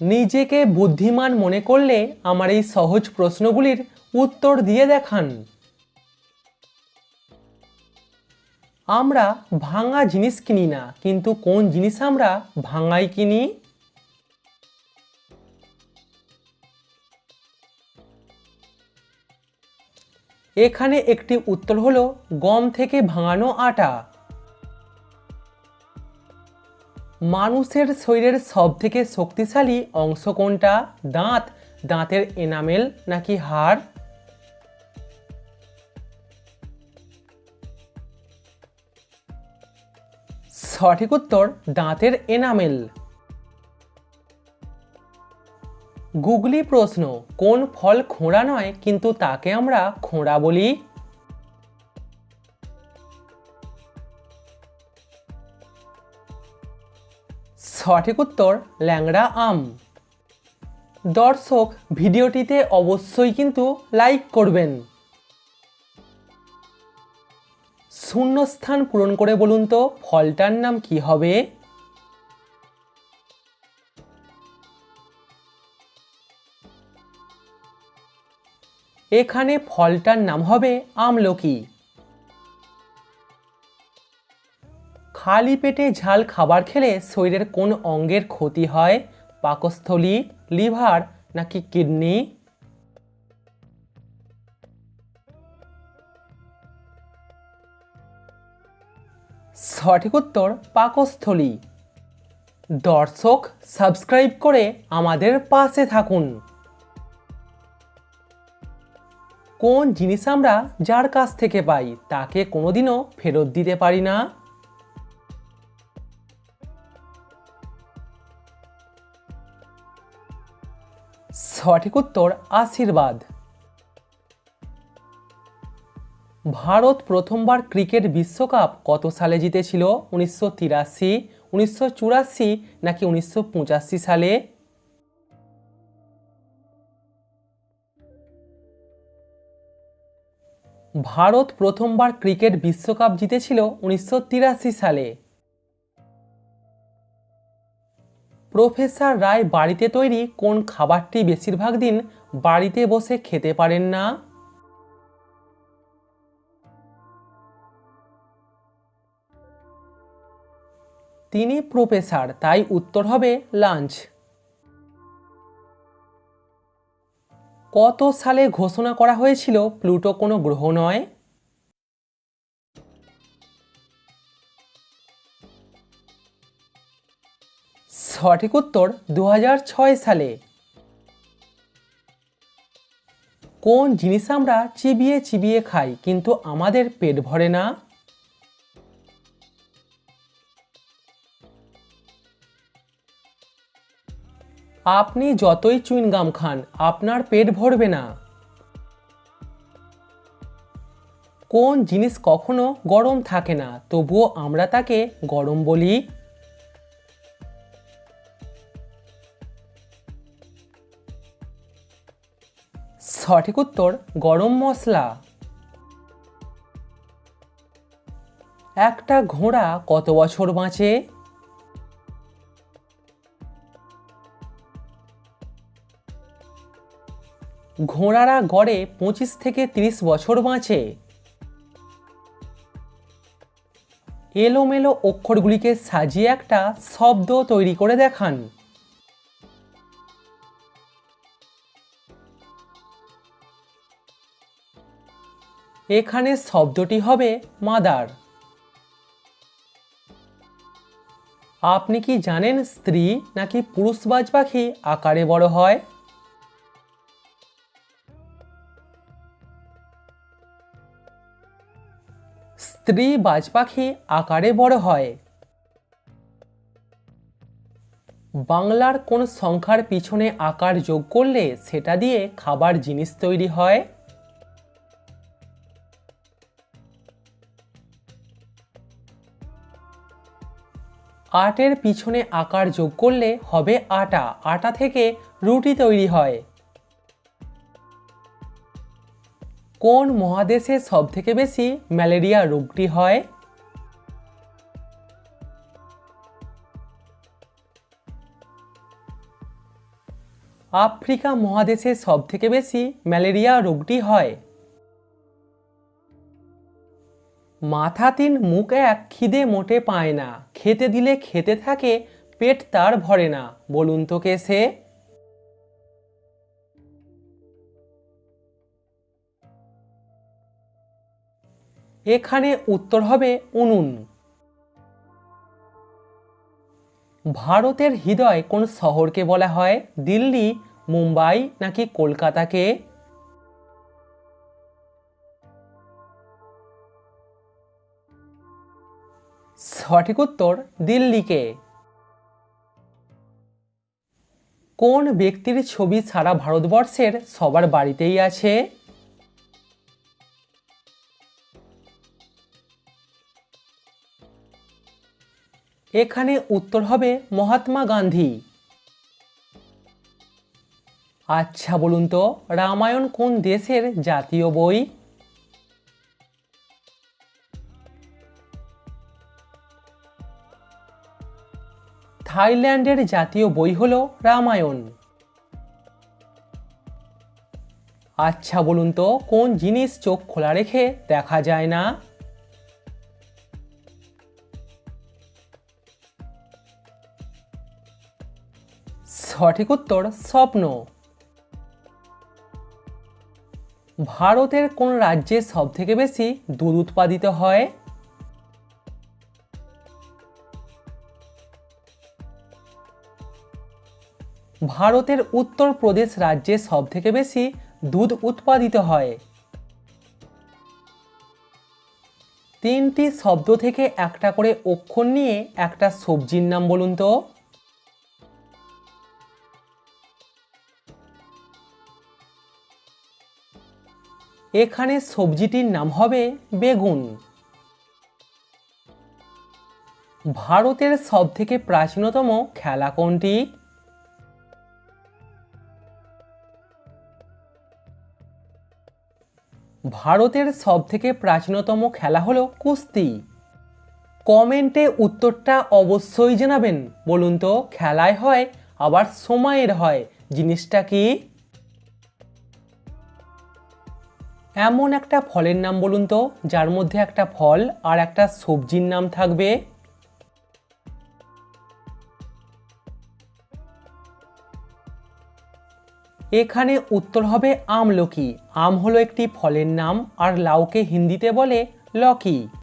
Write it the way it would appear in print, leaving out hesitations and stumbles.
নিজেকে বুদ্ধিমান মনে করলে আমার এই সহজ প্রশ্নগুলির উত্তর দিয়ে দেখান। আমরা ভাঙা জিনিস কিনি না, কিন্তু কোন জিনিস আমরা ভাঙাই কিনি? এখানে একটি উত্তর হলো গম থেকে ভাঙানো আটা। মানুষের শরীরের সবথেকে শক্তিশালী অংশ কোনটা? দাঁত, দাঁতের এনামেল নাকি হাড়? সঠিক উত্তর দাঁতের এনামেল। গুগলি প্রশ্ন, কোন ফল খোঁড়া নয় কিন্তু তাকে আমরা খোঁড়া বলি? সঠিক উত্তর ল্যাংড়া আম। দর্শক, ভিডিওটিতে অবশ্যই কিন্তু লাইক করবেন। শূন্যস্থান পূরণ করে বলুন তো ফলটার নাম কি হবে? এখানে ফলটার নাম হবে আমলকি। খালি পেটে ঝাল খাবার খেলে শরীরের কোন অঙ্গের ক্ষতি হয়? পাকস্থলী, লিভার নাকি কিডনি? সঠিক উত্তর পাকস্থলী। দর্শক, সাবস্ক্রাইব করে আমাদের পাশে থাকুন। কোন জিনিস আমরা যার কাছ থেকে পাই তাকে কোনোদিনও ফেরত দিতে পারি না? সঠিক উত্তর আশীর্বাদ। ভারত প্রথমবার ক্রিকেট বিশ্বকাপ কত সালে জিতেছিল? 1983, 1984 নাকি 1985 সালে? ভারত প্রথমবার ক্রিকেট বিশ্বকাপ জিতেছিল 1983 সালে। প্রফেসর রায় বাড়িতে তৈরি কোন খাবারটি বেশিরভাগ দিন বাড়িতে বসে খেতে পারেন না? তিনি প্রফেসর, তাই উত্তর হবে লাঞ্চ। কত সালে ঘোষণা করা হয়েছিল প্লুটো কোনো গ্রহ নয়? সঠিক উত্তর 2006 সালে। কোন জিনিস আমরা চিবিয়ে চিবিয়ে খাই কিন্তু আমাদের পেট ভরে না? আপনি যতই চুইংগাম খান আপনার পেট ভরবে না। কোন জিনিস কখনো গরম থাকে না তবুও আমরা তাকে গরম বলি? সঠিক উত্তর গরম মশলা। একটা ঘোড়া কত বছর বাঁচে? ঘোড়ারা গড়ে 25 থেকে 30 বছর বাঁচে। এলোমেলো অক্ষরগুলিকে সাজিয়ে একটা শব্দ তৈরি করে দেখান। এখানে শব্দটি হবে মাদার। আপনি কি জানেন স্ত্রী নাকি পুরুষবাজ পাখি আকারে বড় হয়? স্ত্রী বাজ পাখি আকারে বড় হয়। বাংলার কোন সংখ্যার পিছনে আকার যোগ করলে সেটা দিয়ে খাবার জিনিস তৈরি হয়? আটের পিছনে আকার যোগ করলে হবে আটা, আটা থেকে রুটি তৈরি হয়। কোন মহাদেশে সবথেকে বেশি ম্যালেরিয়া রোগটি হয়? আফ্রিকা মহাদেশে সবথেকে বেশি ম্যালেরিয়া রোগটি হয়? মাথা 3 মুখ 1 খিদে মোটে পায় না, খেতে দিলে খেতে থাকে, পেট তার ভরে না, বলুন তো কে সে? এখানে উত্তর হবে উনুন। ভারতের হৃদয় কোন শহরকে বলা হয়? দিল্লি, মুম্বাই নাকি কলকাতাকে? সঠিক উত্তর দিল্লিকে। কোন ব্যক্তির ছবি সারা ভারতবর্ষের সবার বাড়িতেই আছে? এখানে উত্তর হবে মহাত্মা গান্ধী। আচ্ছা বলুন তো, রামায়ণ কোন দেশের জাতীয় বই? থাইল্যান্ডের জাতীয় বই হলো রামায়ণ। আচ্ছা বলুন তো, কোন জিনিস চোখ খোলা রেখে দেখা যায় না? সঠিক উত্তর স্বপ্ন। ভারতের কোন রাজ্যে সবথেকে বেশি দুধ উৎপাদিত হয়? ভারতের উত্তরপ্রদেশ রাজ্যে সবথেকে বেশি দুধ উৎপাদিত হয়। 3টি শব্দ থেকে একটা করে অক্ষর নিয়ে একটা সবজির নাম বলুন তো। এখানে সবজিটির নাম হবে বেগুন। ভারতের সবথেকে প্রাচীনতম খেলা কোনটি? ভারতের সবথেকে প্রাচীনতম খেলা হলো কুস্তি। কমেন্টে উত্তরটা অবশ্যই জানাবেন। বলুন তো, খেলায় হয় আবার সময়ের হয়, জিনিসটা কি? এমন একটা ফলের নাম বলুন তো যার মধ্যে একটা ফল আর একটা সবজির নাম থাকবে। এখানে উত্তর হবে আমলকি। আম হলো একটি ফলের নাম আর লাউকে হিন্দিতে বলে লকি।